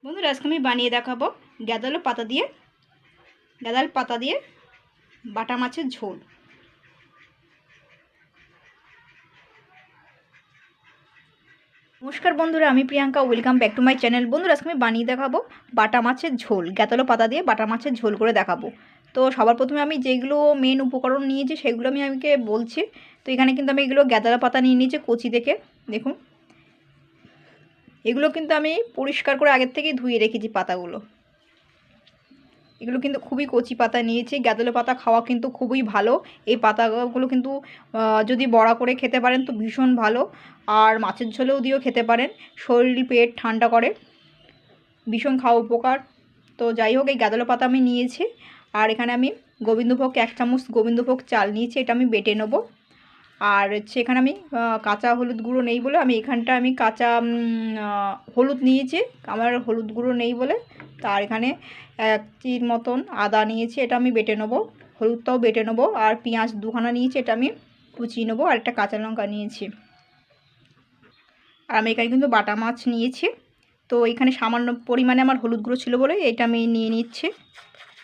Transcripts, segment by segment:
বন্ধুরা আজকে আমি বানিয়ে দেখাবো গাঁদাল পাতা দিয়ে বাটা মাছের ঝোল। নমস্কার বন্ধুরা, আমি Priyanka, welcome back to my channel. বন্ধুরা আজকে আমি বানিয়ে দেখাবো বাটা মাছের ঝোল, গাঁদাল পাতা দিয়ে বাটা মাছের ঝোল করে দেখাবো। তো সবার প্রথমে আমি যেগুলো মেন উপকরণ নিয়েছি সেগুলো আমি বলছি। তো এখানে কিন্তু আমি এগুলো গাঁদাল পাতা নিয়ে নিয়েছি কচি থেকে, দেখুন। এগুলো কিন্তু আমি পরিষ্কার করে আগের থেকেই ধুয়ে রেখেছি পাতাগুলো। এগুলো কিন্তু খুবই কচি পাতা নিয়েছি। গাঁদাল পাতা খাওয়া কিন্তু খুবই ভালো। এই পাতাগুলো কিন্তু যদি বড়া করে খেতে পারেন তো ভীষণ ভালো, আর মাছের ঝোলেও দিয়েও খেতে পারেন। শরীর পেট ঠান্ডা করে, ভীষণ খাওয়া উপকার। তো যাই হোক, এই গাঁদাল পাতা আমি নিয়েছি। আর এখানে আমি গোবিন্দভোগ 1 চামচ গোবিন্দভোগ চাল নিয়েছি, এটা আমি বেটে নেবো। আর হচ্ছে এখানে আমি কাঁচা হলুদ গুঁড়ো নেই বলে আমি কাঁচা হলুদ নিয়েছি, আমার হলুদ গুঁড়ো নেই বলে। তার এখানে 1 চির মতন আদা নিয়েছি, এটা আমি বেটে নেবো। হলুদটাও বেটে নেবো। আর পেঁয়াজ 2খানা নিয়েছি, এটা আমি কুচিয়ে নেবো। আর একটা কাঁচা লঙ্কা নিয়েছি। আর আমি এখানে কিন্তু বাটা মাছ নিয়েছি। তো এখানে সামান্য পরিমাণে আমার হলুদ গুঁড়ো ছিল বলে এটা আমি নিয়ে নিচ্ছি।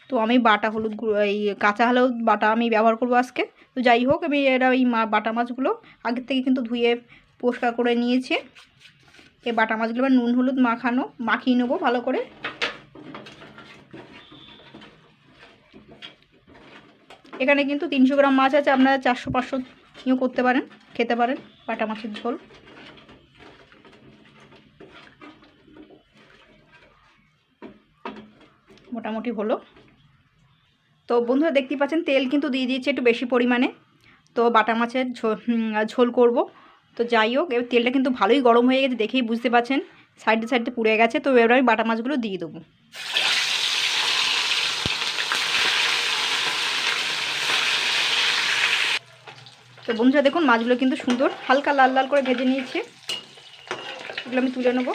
তো আমি বাটা হলুদ গুঁড়ো, এই কাঁচা হলুদ বাটা আমি ব্যবহার করবো আজকে। তো যাই হোক, আমি এই বাটা মাছগুলো আগের থেকে কিন্তু ধুয়ে পরিষ্কার করে নিয়েছি। এই বাটা মাছগুলো এবার নুন হলুদ মাখিয়ে নেবো ভালো করে। এখানে কিন্তু 300 গ্রাম মাছ আছে, আপনারা 400-500 নিয়েও করতে পারেন, খেতে পারেন বাটা মাছের ঝোল। মোটামুটি হলো। তো বন্ধুরা দেখতেই পাচ্ছেন তেল কিন্তু দিয়ে দিয়েছি একটু বেশি পরিমাণে। তো বাটা মাছের ঝোল করব। তো যাই হোক, এবার তেলটা কিন্তু ভালোই গরম হয়ে গেছে, দেখেই বুঝতে পাচ্ছেন সাইডে পুড়ে গেছে। তো এবার আমি বাটা মাছগুলো দিয়ে দেবো। তো বন্ধুরা দেখুন, মাছগুলো কিন্তু সুন্দর হালকা লাল লাল করে ভেজে নিয়েছি। এগুলো আমি তুলে নেব।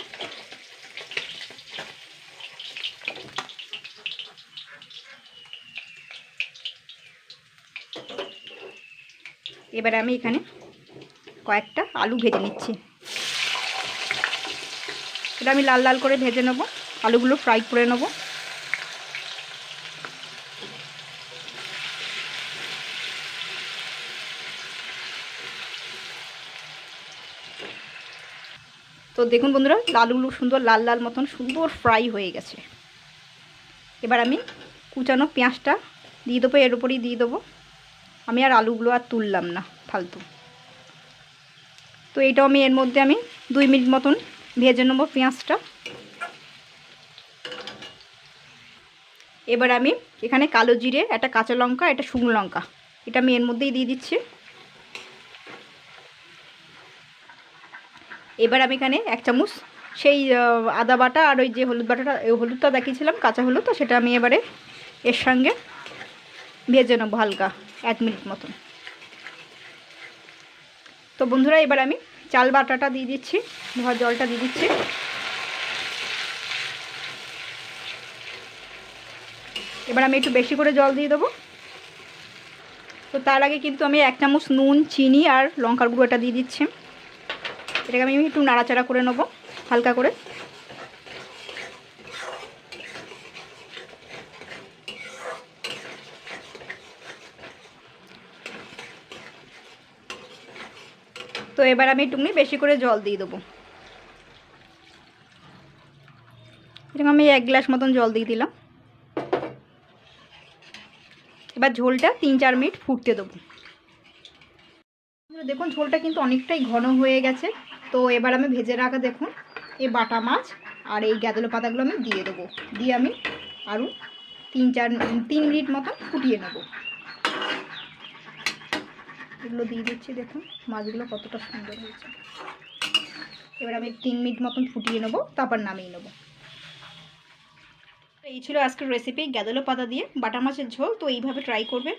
এবারে আমি এখানে কয়েকটা আলু ভেজে নিচ্ছি। এটা আমি লাল লাল করে ভেজে নেব, আলুগুলো ফ্রাই করে নেব। তো দেখুন বন্ধুরা, আলুগুলো সুন্দর লাল লাল মতন সুন্দর ফ্রাই হয়ে গেছে। এবার আমি কুচানো পেঁয়াজটা দিয়ে দেবো, এর উপরেই দিয়ে দেবো। আমি আর আলুগুলো আর তুললাম না ফালতু। তো এইটাও আমি এর মধ্যে 2 মিনিট মতন ভেজে নেবো পেঁয়াজটা। এবার আমি এখানে কালো জিরে, একটা কাঁচা লঙ্কা, একটা শুকনো লঙ্কা, এটা আমি এর মধ্যেই দিয়ে দিচ্ছি। এবার আমি এখানে 1 চামচ সেই আদা বাটা আর ওই যে হলুদ বাটাটা, হলুদটা দেখিয়েছিলাম কাঁচা হলুদ, তো সেটা আমি এবারে এর সঙ্গে ভেজে নেবো হালকা 1 মিনিট মতন। তো বন্ধুরা এবার আমি চাল বাটাটা দিয়ে দিচ্ছি, ধোয়া জলটা দিয়ে দিচ্ছি। এবার আমি একটু বেশি করে জল দিয়ে দেবো। তো তার আগে কিন্তু আমি 1 চামচ নুন, চিনি আর লঙ্কার গুঁড়ো এটা দিয়ে দিচ্ছি। এটাকে আমি একটু নাড়াচাড়া করে নেবো হালকা করে। তো এবার আমি একটুখানি বেশি করে জল দিয়ে দেবো। এরকম আমি 1 গ্লাস মতন জল দিয়ে দিলাম। এবার ঝোলটা 3-4 মিনিট ফুটতে দেবো। দেখুন ঝোলটা কিন্তু অনেকটাই ঘন হয়ে গেছে। তো এবার আমি ভেজে রাখা দেখুন এই বাটা মাছ আর এই গাঁদাল পাতাগুলো আমি দিয়ে দেবো। দিয়ে আমি আরও 3 মিনিট মতন ফুটিয়ে নেব। এগুলো দিয়ে দিচ্ছি, দেখুন মাছগুলো কতটা সুন্দর হয়েছে। এবার আমি 3 মিনিট মতন ফুটিয়ে নেবো, তারপর নামিয়ে নেবো। এই ছিল আজকের রেসিপি গাঁদাল পাতা দিয়ে বাটা মাছের ঝোল। তো এইভাবে ট্রাই করবেন।